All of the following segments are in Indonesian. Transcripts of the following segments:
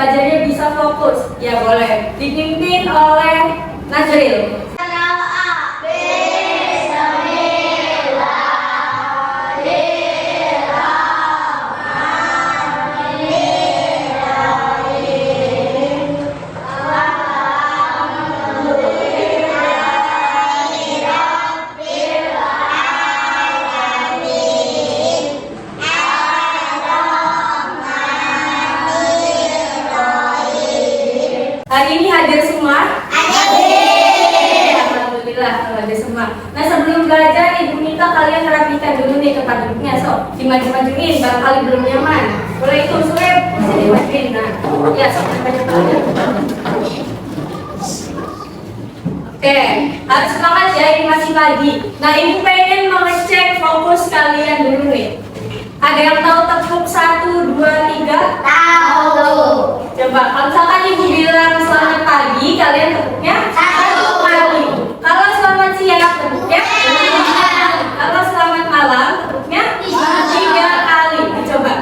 belajarnya bisa fokus? Ya boleh. Dipimpin oleh Najril. Hari ini hadir semua? Hadir. Alhamdulillah hadir semua. Nah sebelum belajar Ibu minta kalian rapikan dulu nih tempat duduknya. So, dimaju-majuin barangkali belum nyaman. Boleh itu Sueb, bisa dimajuin. Nah, ya sok banyak kalian. Oke, harus semangat ya, ini masih pagi. Nah Ibu pengen mengecek fokus kalian dulu nih. Ada yang tahu tepuk 1, 2, 3? Tahu. Coba, kalau misalkan Ibu bilang selamat pagi, kalian tepuknya 1 kali. Kalau selamat siang, tepuknya 2. Kalau selamat malam, tepuknya 3 kali. Coba,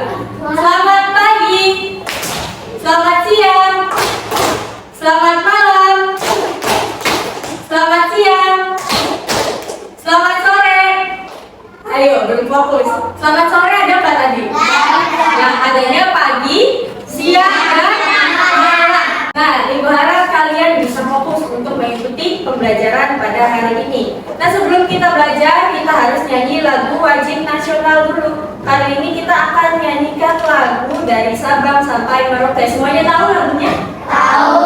selamat pagi, selamat siang, selamat malam, selamat siang, selamat sore. Ayo, belum fokus. Selamat sore ada apa tadi? Yang adanya pagi, siang, dan malam. Nah, Ibu harap kalian bisa fokus untuk mengikuti pembelajaran pada hari ini. Nah, sebelum kita belajar, kita harus nyanyi lagu wajib nasional dulu. Kali ini kita akan nyanyikan lagu dari Sabang sampai Merauke. Semuanya tahu lagunya? Tahu.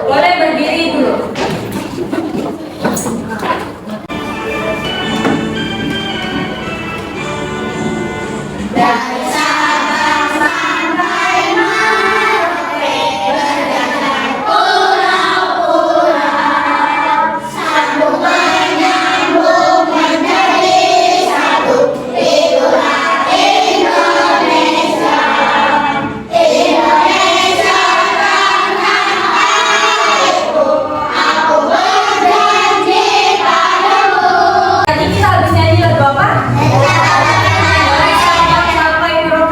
Boleh berdiri dulu. Dari Sabang sampai Merauke, berjalan pulau-pulau, sambung menyambung menjadi satu. Itulah Indonesia. Indonesia tanah airku, aku berjanji padamu. Tadi kita habis nyanyi lagu apa?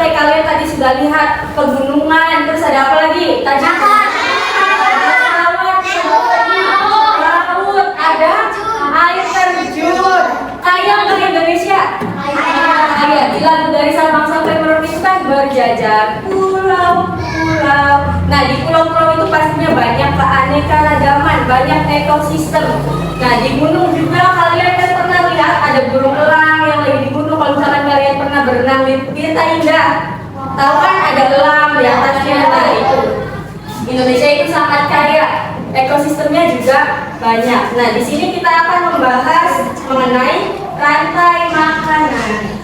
Kalian tadi sudah lihat pegunungan, terus ada apa lagi? Tadi laut, ada air terjun. Kayak ke Indonesia. Iya, di lagu dari Sabang sampai Merauke itu kan berjajar pulau-pulau. Nah, di pulau-pulau itu pastinya banyak keanekaragaman, banyak ekosistem. Nah, di gunung juga kalian kan pernah lihat ada burung elang yang lagi di gunung. Kalau misalkan kalian pernah berenang di Tirta Indah, tahu kan ada elang di atasnya. Nah, itu Indonesia itu sangat kaya, ekosistemnya juga banyak. Nah, di sini kita akan membahas mengenai rantai makanan.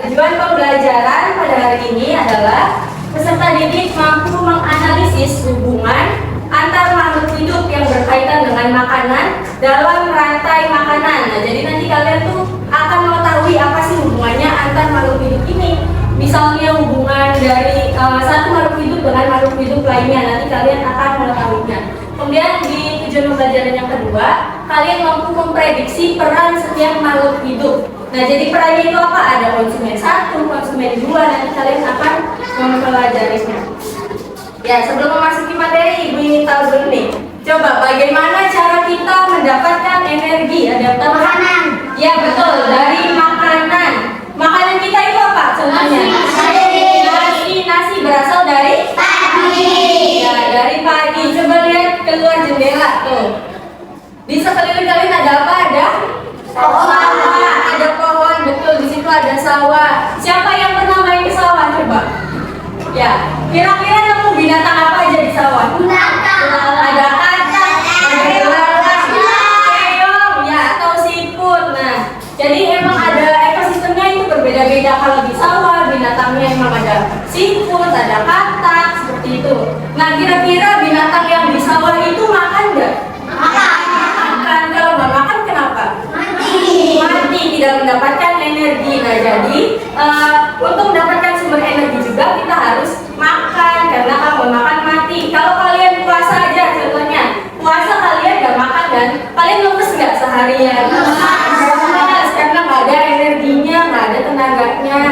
Tujuan pembelajaran pada hari ini adalah peserta didik mampu menganalisis hubungan antar makhluk hidup yang berkaitan dengan makanan dalam rantai makanan. Nah, jadi nanti kalian tuh akan mengetahui apa sih hubungannya antar makhluk hidup ini. Misalnya hubungan dari satu makhluk hidup dengan makhluk hidup lainnya, nanti kalian akan mengetahuinya. Kemudian di tujuan pembelajaran yang kedua, kalian mampu memprediksi peran setiap makhluk hidup. Nah, jadi perannya itu apa? Ada konsumen 1, konsumen 2, nanti kalian akan mempelajarinya. Ya, sebelum memasuki materi, Ibu ingin tahu dulu nih. Coba bagaimana cara kita mendapatkan energi? Ada makanan. Ya, betul, dari makanan. Makanan kita itu apa? Contohnya nasi berasal dari Pagi. ya, dari pagi. Coba lihat keluar jendela tuh. Di sekeliling kalian ada apa? Ada sawah, ada pohon, betul, di situ ada sawah. Siapa yang pernah main ke sawah? Coba. Ya, kira-kira nemu binatang apa aja di sawah? Binatang. Ada katak, ada belalang, keong, ya, atau siput. Nah, jadi emang ada ekosistemnya itu berbeda-beda. Kalau di sawah binatangnya emang ada siput, ada katak, seperti itu. Nah, kira-kira binatang yang di sawah itu makan nggak? Makan. Kalau nggak makan kenapa? Mati, tidak mendapatkan energi. Nah, jadi untuk mendapatkan sumber energi juga kita harus makan, karena kalau makan mati. Kalau kalian puasa aja contohnya, puasa kalian nggak makan dan kalian lemes nggak seharian? Lemes, karena nggak ada energinya, nggak ada tenaganya.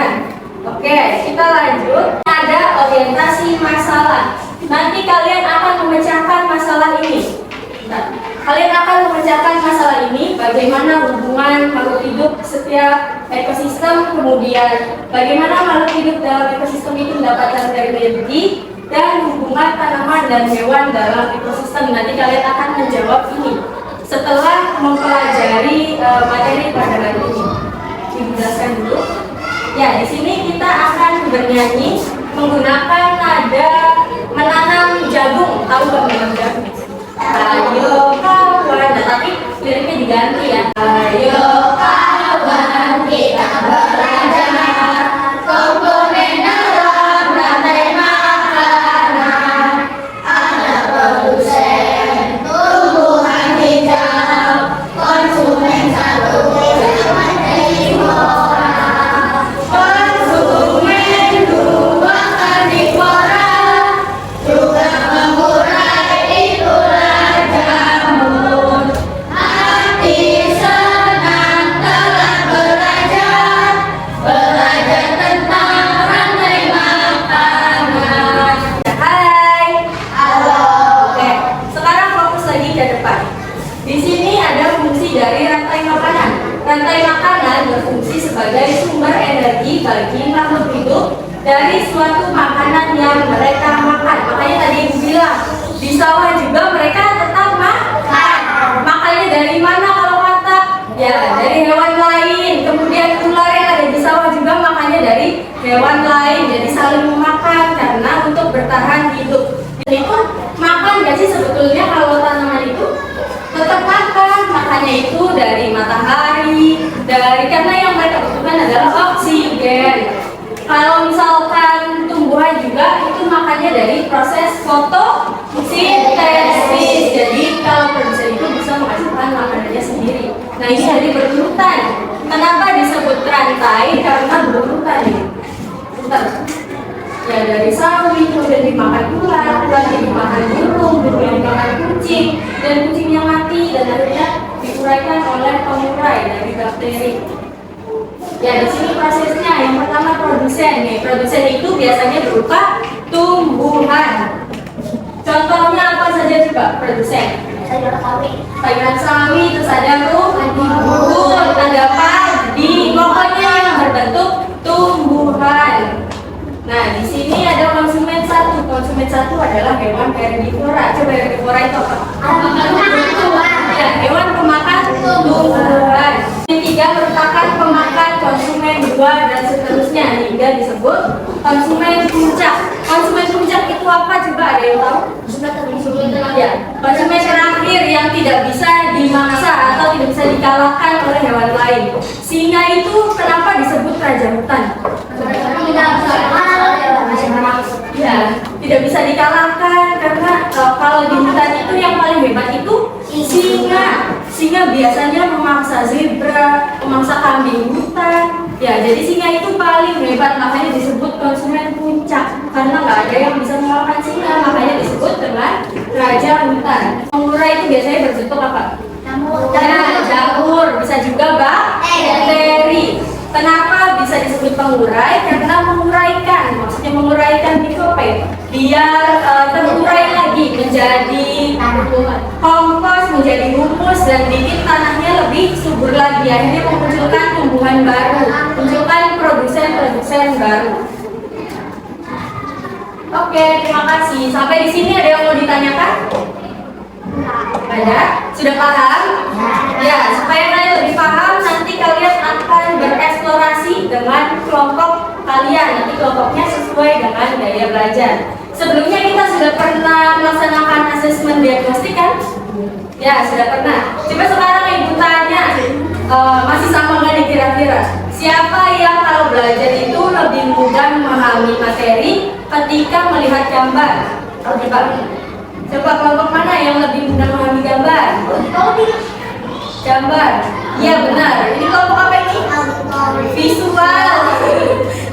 Oke, kita lanjut. Ada orientasi masalah. Nanti kalian akan memecahkan masalah ini. Nah, kalian akan memecahkan masalah ini, bagaimana hubungan makhluk hidup setiap ekosistem, kemudian bagaimana makhluk hidup dalam ekosistem itu mendapatkan energi, dan hubungan tanaman dan hewan dalam ekosistem. Nanti kalian akan menjawab ini setelah mempelajari materi pada hari ini. Dijelaskan dulu. Ya, di sini kita akan bernyanyi menggunakan nada menanam jagung. Tahu nggak menanam jagung? Ayo kawan, tapi liriknya diganti ya. Ayo kawan, kita belajar komponen dalam rantai makanan. Ada produsen tumbuhan hijau, konsumen satu zaman orang, konsumen dua karnivora, juga mengurai itulah jamur. Hati senang telah belajar tentang rantai makanan. Hai. Halo. Oke, sekarang fokus lagi ke depan. Di sini ada fungsi dari rantai makanan. Rantai makanan berfungsi sebagai sumber energi bagi makhluk hidup dari suatu makanan yang mereka makan. Makanya tadi Ibu bilang, di sawah juga mereka tetap makan. Makanya dari mana kalau kata? Ya, dari hewan lain. Kemudian ular yang ada di sawah juga makannya dari hewan lain. Jadi saling memakan karena untuk bertahan hidup. Ini pun makan gak sih sebetulnya kalau tanaman itu? Tetap makan, makanya itu dari matahari, karena yang mereka butuhkan adalah oksigen. Kalau misalkan tumbuhan juga itu makannya dari proses fotosintesis. Jadi kalau produsen itu bisa menghasilkan makanannya sendiri. Nah, ini jadi berurutan. Kenapa disebut rantai? Karena berurutan ya. Bentar. Ya, dari sawi, kemudian dimakan ular, ular dimakan burung, burung yang dimakan kucing, dan kucingnya mati, dan akhirnya diuraikan oleh pengurai dari bakteri. Ya, di sini prosesnya yang pertama produsen nih. Produsen itu biasanya berupa tumbuhan. Contohnya apa saja juga produsen? Sayuran sawi, terus ada bubur, ada padi, pokoknya yang berbentuk tumbuhan. Nah, di sini ada konsumen satu. Konsumen satu adalah hewan herbivora. Coba herbivora itu apa? Ya, hewan pemakan tumbuhan. Yang tiga merupakan pemakan konsumen dua dan seterusnya hingga disebut konsumen puncak. Konsumen puncak itu apa? Coba ada yang tahu? Ya, konsumen terakhir yang tidak bisa dimaksa atau tidak bisa dikalahkan oleh hewan lain. Singa itu kenapa disebut raja hutan? Ya, tidak bisa dikalahkan karena kalau di hutan itu yang paling hebat itu singa. Singa biasanya memangsa zebra, memangsa kambing hutan. Ya, jadi singa itu paling hebat, makanya disebut konsumen puncak karena nggak ada yang bisa mengalahkan singa, makanya disebut dengan raja hutan. Pengurai itu biasanya berbentuk apa? Jamur, bisa juga bakteri. Kenapa bisa disebut pengurai? Karena menguraikan, maksudnya menguraikan itu apa ya? Biar terurai lagi menjadi kompos, menjadi humus, dan bikin tanahnya lebih subur lagi. Akhirnya memunculkan tumbuhan baru, munculkan produsen-produsen baru. Oke, terima kasih. Sampai di sini ada yang mau ditanyakan? Ada? Sudah paham? Ya, supaya kalian lebih paham, nanti kalian akan bereksplorasi dengan kelompok kalian. Nanti kelompoknya sesuai dengan gaya belajar. Sebelumnya kita sudah pernah melaksanakan asesmen diagnostik kan? Ya, sudah pernah. Coba sekarang Ibu tanya, masih sama nggak nih kira-kira? Siapa yang kalau belajar itu lebih mudah memahami materi ketika melihat gambar? Coba kelompok mana yang lebih mudah memahami gambar? Gambar. Iya benar. Ini kelompok apa ini? Visual.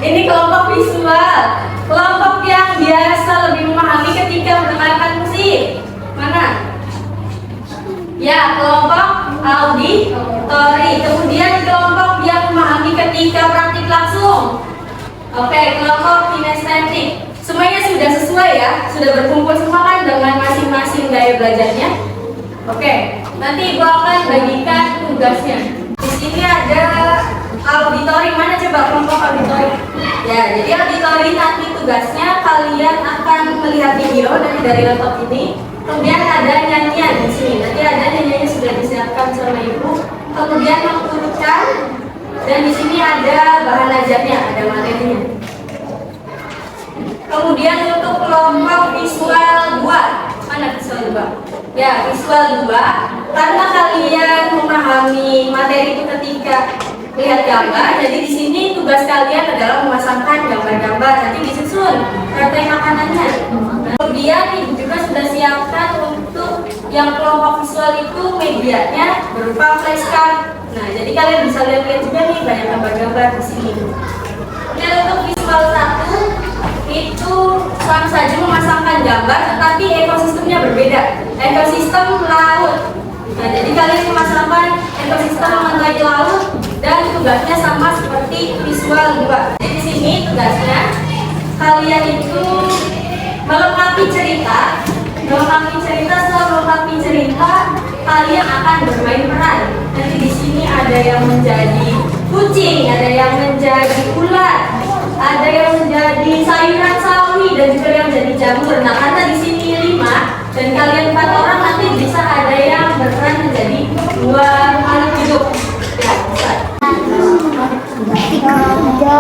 Ini kelompok visual. Kelompok yang biasa lebih memahami ketika mendengarkan musik. Mana? Ya, kelompok auditori. Kemudian kelompok yang memahami ketika praktik langsung. Oke, kelompok kinestetik. Semuanya sudah sesuai sesuai ya? Sudah berkumpul semua kan dengan masing-masing gaya belajarnya? Oke, nanti Ibu akan bagikan tugasnya. Di sini ada auditori, mana coba kelompok auditori? Ya, jadi auditori nanti tugasnya kalian akan melihat video dari laptop ini. Kemudian ada nyanyian di sini. Nanti ada nyanyiannya sudah disiapkan sama Ibu. Kemudian mengumpulkan, dan di sini ada bahan ajarnya, ada materinya. Kemudian untuk kelompok visual 2, mana visual 2? Ya, visual 2, karena kalian memahami materi itu ketika lihat gambar, jadi di sini tugas kalian adalah memasangkan gambar-gambar, nanti disusun rantai makanannya. Kemudian Ibu juga sudah siapkan untuk yang kelompok visual itu medianya berupa flashcard. Nah, jadi kalian bisa lihat-lihat juga nih banyak gambar-gambar di sini. Dan untuk visual 1 itu sama saja memasangkan gambar, tetapi ekosistemnya berbeda. Ekosistem laut. Nah, jadi kalian memasangkan ekosistem mengenai laut dan tugasnya sama seperti visual 2. Jadi di sini tugasnya kalian itu melengkapi cerita. Setelah melengkapi cerita, kalian akan bermain peran. Nanti di sini ada yang menjadi kucing, ada yang menjadi ular, ada yang menjadi sayuran sawi, dan juga yang menjadi jamur. Nah, karena di sini 5 dan kalian 4 orang, nanti bisa ada yang berperan menjadi 2 makhluk hidup. Ya, bisa.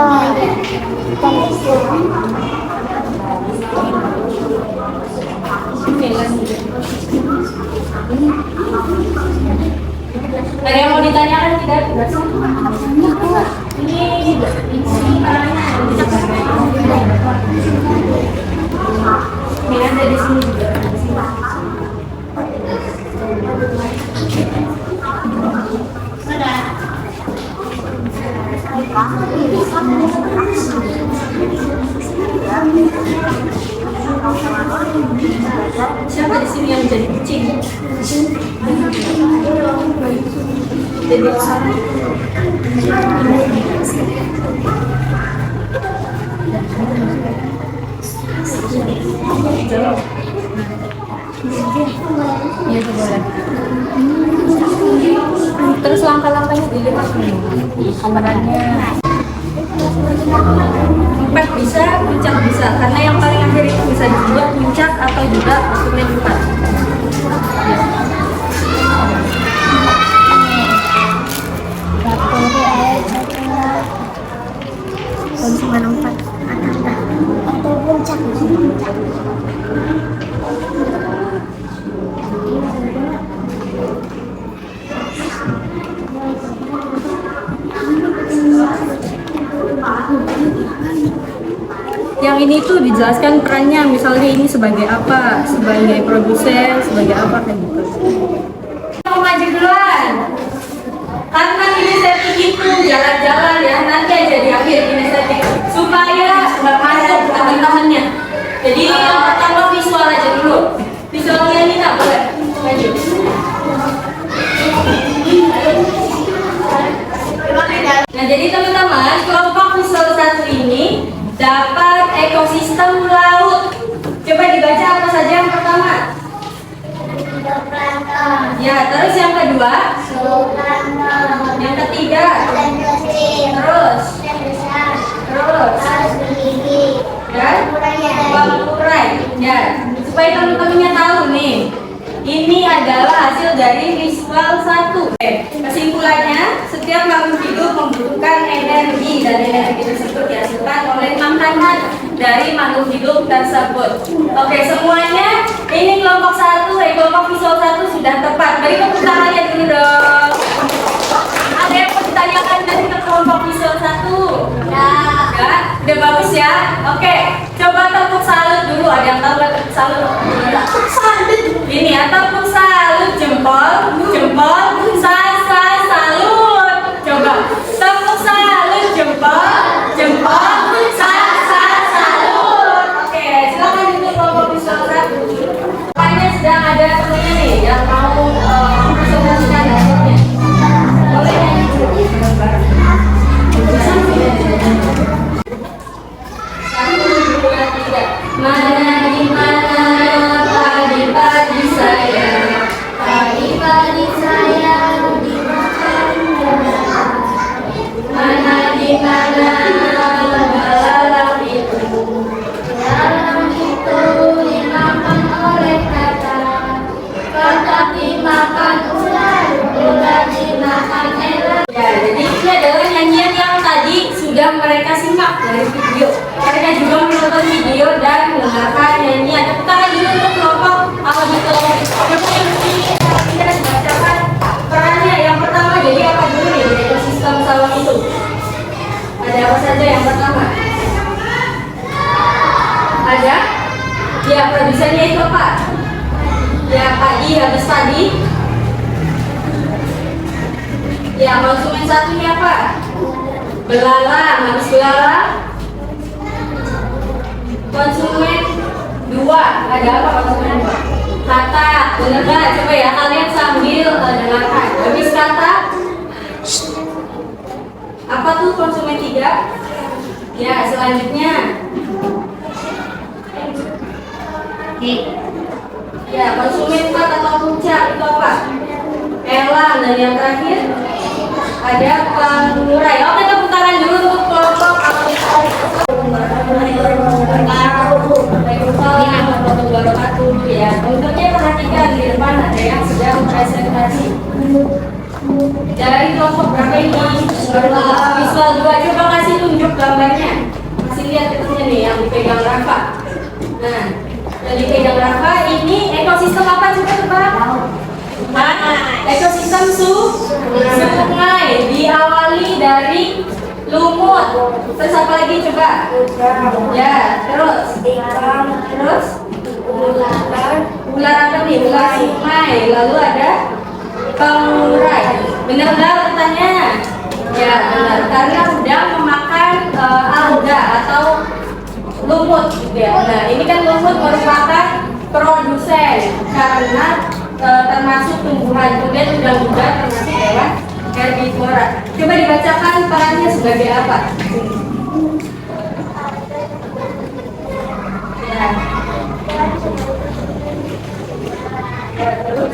Ada yang mau ditanyakan tidak? Ini ada di sini juga. Siapa di sini yang menjadi kucing? Jadi terus langkah-langkahnya dilihat kameranya. 4 bisa, puncak bisa, karena yang paling akhir itu bisa dibuat puncak atau juga maksudnya 4. Cuma 4 atau puncak. Yang ini tuh dijelaskan perannya, misalnya ini sebagai apa, sebagai produsen, sebagai apa kayak gitu. Mau maju duluan, karena kinestetik itu jalan-jalan ya, nanti aja di akhir kinestetik supaya nggak macet teman-temannya. Jadi yang pertama visual aja dulu, visualnya ini tak boleh maju. Nah, jadi teman-teman, kelompok visual 1 ini dapat ekosistem laut. Coba dibaca apa saja yang pertama? Ya, terus yang kedua? Yang ketiga? Terus? Dan? Bangkurai. Ya, supaya teman-temannya tahu nih, ini adalah hasil dari visual 1. Kesimpulannya, setiap makhluk hidup membutuhkan energi, dan energi tersebut dihasilkan oleh makanan dari makhluk hidup tersebut. Oke, semuanya ini kelompok 1, kelompok visual 1 sudah tepat. Beri tepuk tangannya dulu dong. Ada yang mau ditanyakan dari kelompok visual 1? Ya, udah bagus ya. Oke, coba tepuk salut dulu. Ada yang tahu nggak tepuk salut? Ini ya, tepuk salut, jempol, salut. Coba tepuk salut, jempol, salut. Oke, silakan untuk kelompok visual 1. Rupanya sedang ada temennya nih yang mau presentasikan hasilnya. Boleh ya? Mana Ya, produsennya itu apa? Ya, padi habis padi. Ya, konsumen satunya apa? Belalang habis belalang. Konsumen dua, ada apa konsumen dua? Kata, bener nggak? Coba ya kalian sambil dengarkan. Habis kata, apa tuh konsumen tiga? Ya, selanjutnya. Ya, konsumen 4 atau puncak itu apa? Elang, dan yang terakhir ada pengurai. Oke, tepuk tangan dulu untuk kelompok ya. Untuknya perhatikan di depan ada yang sedang presentasi. Dari kelompok berapa ini? Visual 2, coba kasih tunjuk gambarnya. Kasih lihat ketemu nih yang dipegang Rafa. Nah, yang dipegang Rafa ini ekosistem apa coba? Ekosistem sungai diawali dari lumut. Terus apa lagi coba? Ya, terus ular apa nih? Ular sungai. Lalu ada pengurai. Benar nggak urutannya? Ya, benar. Karena udah memakan alga atau lumut gitu ya. Nah, ini kan lumut merupakan produsen karena termasuk tumbuhan, kemudian udang-udang termasuk hewan herbivora. Coba dibacakan perannya sebagai apa? Ya. Ya, terus.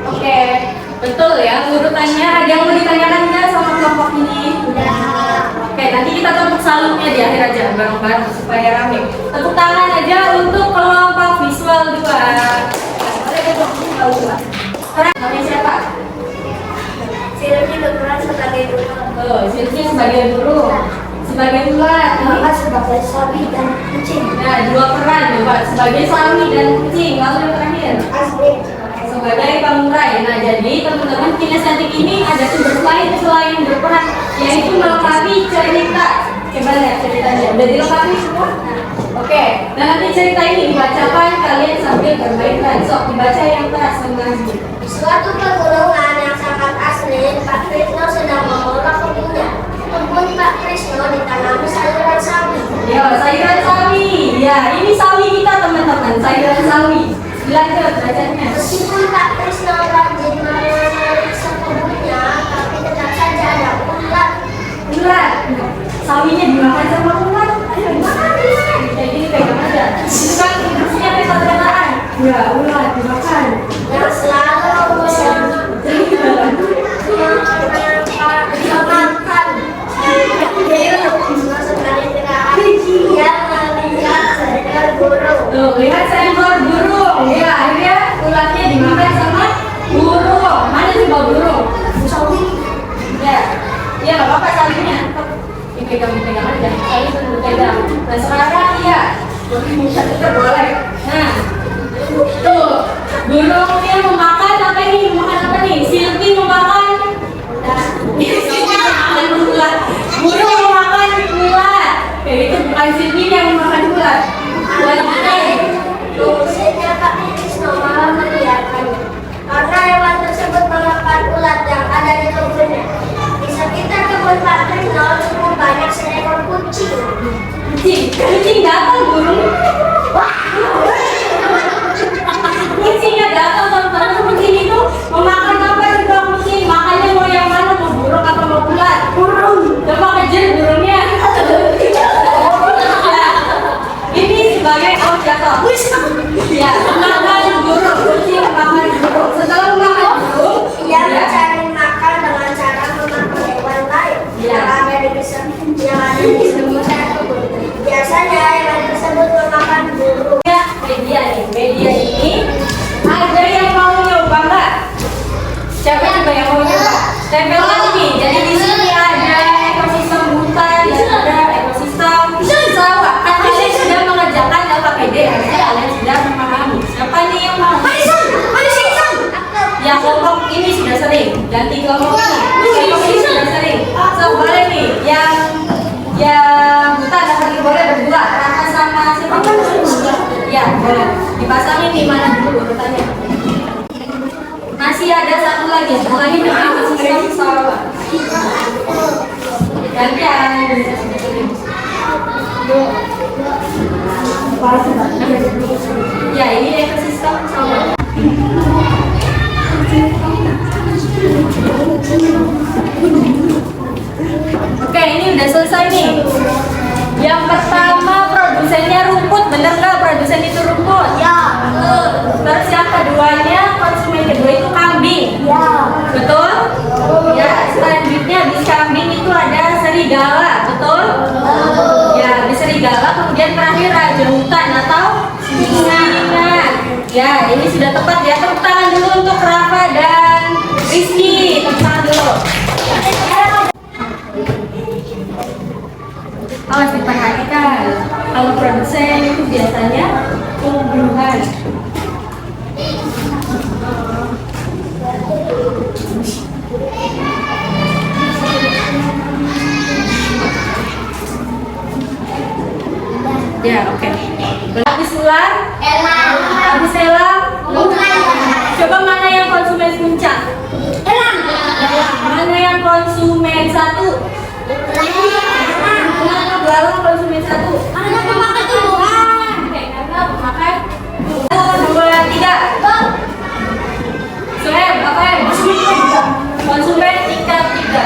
Oke, betul ya urutannya. Ada yang mau ditanyakan nggak sama kelompok ini? Oke, nanti kita tepuk salutnya di akhir aja bareng-bareng supaya rame. Tepuk tangan aja untuk kelompok visual 2. Namanya siapa? Silvi berperan sebagai burung. Silvi sebagai burung, sebagai ular, Maka sebagai sapi dan kucing. nah 2 peran coba sebagai sawi dan kucing. Lalu yang terakhir Asli. sebagai pengurai. Nah, jadi teman-teman kinestetik ini ada tugas lain selain berperan, yaitu melengkapi cerita. Coba lihat ceritanya. Udah dilengkapi semua? Oke. Nah, nanti cerita ini dibacakan kalian sambil bermain. Sok dibaca yang keras sama Nazmi. Suatu pegunungan yang sangat asli, Pak Krisno sedang mengolah kebunnya. Kebun Pak Krisno ditanami sayuran sawi. Ya, sayuran sawi. Ya, ini sawi kita teman-teman, sayuran sawi. Dilanjut bacanya. Meskipun Pak Krisno rajin memeriksa kebunnya, tapi tetap saja ada ulat. Ular. Sawinya dimakan sama ular. Ayo dimakan. Kayak gini pegang aja. Itu kan fungsinya peta-petaan. Ya, ular dimakan. Yang selalu memakan. Sekali terakhir, dia melihat seekor burung. Tuh, lihat seekor burung. Ya, akhirnya ulatnya dimakan sama burung. Mana coba burung? Sawi. Ya, ya nggak apa-apa sawinya. Dipegang aja. Sawi perlu pegang. Nah, sekarang ya, kita boleh. Nah, tuh, burungnya memakan apa ini? Memakan apa nih? Silvi memakan ulat. Burung memakan ulat. Kayak itu bukan Silvi yang memakan ulat. Fungsinya Pak Krisno malah membiarkannya karena hewan tersebut memakan ulat yang ada di kebunnya. Di sekitar kebun Pak Krisno cukup banyak seekor kucing. Kucing datang burung. Kucingnya datang teman-teman. Kucing itu memakan apa juga kucing? Makannya mau yang mana? Mau burung atau mau ulat? Burung. Coba kejar burungnya. Ya. Ini sebagai jatuh. Ya, makan burung. Kucing makan burung. Setelah makan burung, Ia mencari makan dengan cara memakan hewan lain yang ada di sekitar kebun. Biasanya hewan tersebut memakan ganti kelompok ini sudah sering. So boleh nih yang buta dapat boleh berdua Rafa sama siapa? Ya boleh dipasangin di mana dulu urutannya. Masih ada satu lagi setelah ini masih sama gantian. Ya ini ekosistem sama. Oke, ini udah selesai nih. Yang pertama produsennya rumput, bener nggak produsen itu rumput? Ya. Terus yang keduanya konsumen kedua itu kambing. Ya. Betul? Ya, selanjutnya di kambing itu ada serigala, betul? Ya, di serigala kemudian terakhir raja hutan atau singa. Ya, ini sudah tepat ya. Tepuk tangan dulu untuk Rafa dan Rizky. Tepuk tangan dulu. Awas diperhatikan. Kalau produsen itu biasanya pembunuhan. Ya, oke. Habis ular? Elang. Habis elang? Bukan. Coba mana yang konsumen puncak? Elang. Mana yang konsumen satu? Mana belalang konsumen satu? Karena pemakan tumbuhan. Oke, karena memakan. 1, 2, 3. Suhem, apa ya? Konsumen tingkat 3.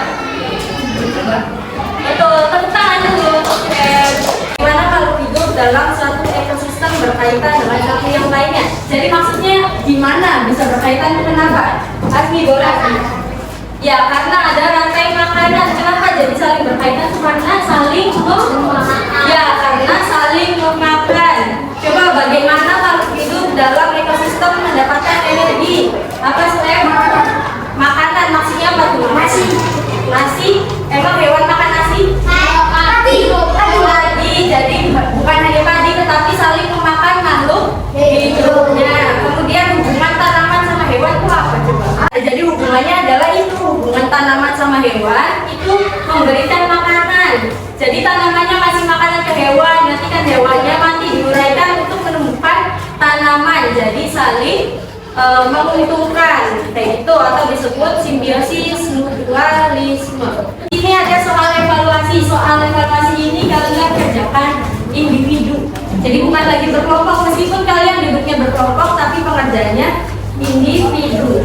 Betul, tepuk tangan dulu. Oke. Gimana kalau hidup dalam suatu ekosistem berkaitan dengan satu yang lainnya? Jadi maksudnya gimana bisa berkaitan itu kenapa? Asmi boleh. Ya, karena ada rantai makanan. Kenapa jadi saling berkaitan? Karena saling karena saling memakan. Coba bagaimana kalau hidup dalam ekosistem mendapatkan energi? Apa selain makanan? Maksudnya apa tuh? Nasi? Emang hewan makan nasi? Padi. Jadi bukan hanya padi tetapi saling memakan makhluk hidupnya. Kemudian hubungan tanaman sama hewan itu apa coba? Jadi hubungannya adalah itu hubungan tanaman sama hewan itu memberikan makanan. Jadi tanamannya masih makanan ke hewan, nanti kan hewannya mati diuraikan untuk menemukan tanaman. Jadi saling menguntungkan kayak itu atau disebut simbiosis mutualisme. Ini ada soal evaluasi. Soal evaluasi ini kalian kerjakan individu. Jadi bukan lagi berkelompok meskipun kalian duduknya berkelompok tapi pengerjaannya individu.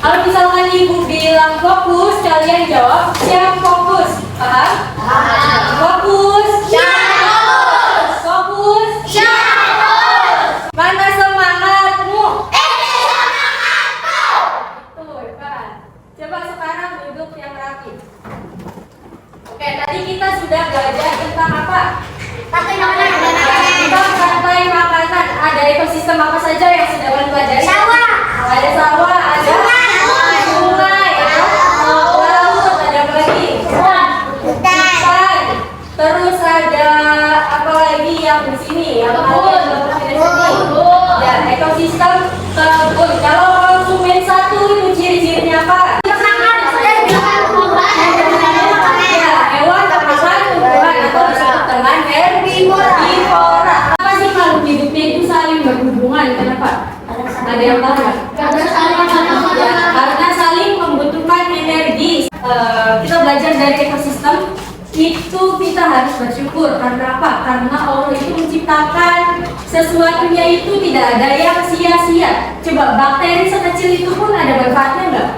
Kalau misalkan ibu bilang fokus, kalian jawab siap fokus. Paham? Fokus. Fokus. Mana semangatmu? Tuh, kan. Coba sekarang duduk yang rapi. Oke, tadi kita sudah belajar tentang apa? Tentang rantai makanan. Ada ekosistem apa saja yang sudah kalian pelajari? hubungan. Kenapa? Ada yang tahu nggak? Ya, karena saling membutuhkan energi. Kita belajar dari ekosistem itu kita harus bersyukur. Karena apa? Karena Allah itu menciptakan sesuatunya itu tidak ada yang sia-sia. Coba bakteri sekecil itu pun ada manfaatnya nggak?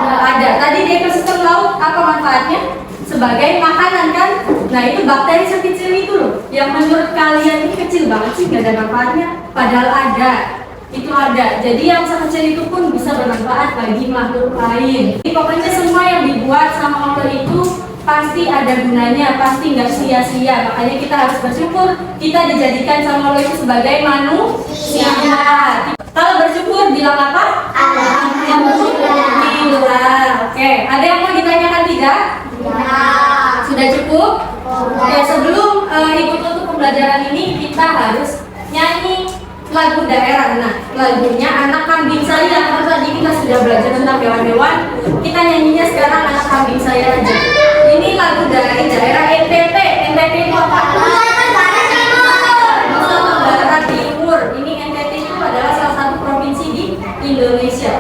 Ada. Tadi di ekosistem laut apa manfaatnya? Sebagai makanan kan? Nah itu bakteri sekecil itu loh, yang menurut kalian ini kecil banget sih, nggak ada manfaatnya. Padahal ada. Itu ada. Jadi yang sekecil itu pun bisa bermanfaat bagi makhluk lain. Jadi pokoknya semua yang dibuat sama Allah itu pasti ada gunanya, pasti nggak sia-sia. Makanya kita harus bersyukur kita dijadikan sama Allah itu sebagai manusia. Kalau bersyukur bilang apa? Alhamdulillah. Oke, ada yang mau ditanyakan tidak? Sudah cukup? Ya, sebelum ikut untuk pembelajaran ini kita harus nyanyi lagu daerah. Nah, lagunya Anak Kambing Saya. Karena tadi kita sudah belajar tentang hewan-hewan, kita nyanyinya sekarang Anak Kambing Saya aja. Ini lagu dari daerah NTT. NTT itu apa? Nusa Tenggara Timur. Ini NTT itu adalah salah satu provinsi di Indonesia.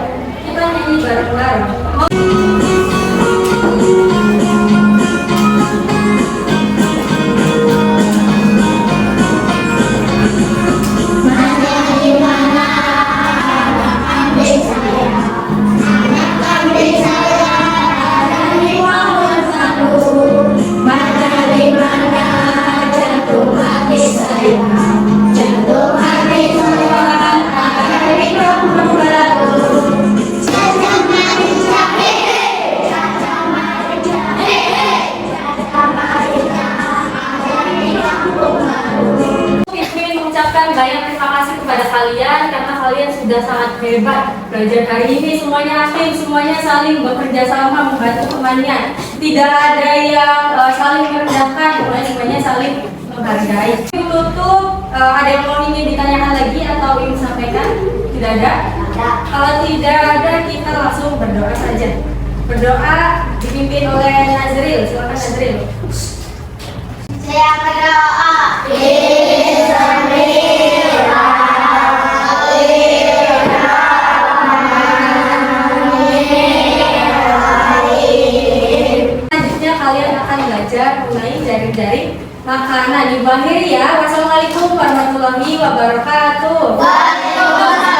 Kita nyanyi bareng-bareng. Banyak terima kasih kepada kalian karena kalian sudah sangat hebat belajar hari ini. Semuanya aktif, semuanya saling bekerja sama membantu temannya. Tidak ada yang saling merendahkan, semuanya saling menghargai. Tutup, ada yang mau ingin ditanyakan lagi atau ingin sampaikan? Tidak ada? Kalau tidak ada, kita langsung berdoa saja. Berdoa dipimpin oleh Nazril. Silakan Nazril. Saya berdoa. Selanjutnya kalian akan belajar mengenai jaring-jaring makanan. Ibu akhiri ya. Wassalamualaikum warahmatullahi wabarakatuh. Waalaikumsalam.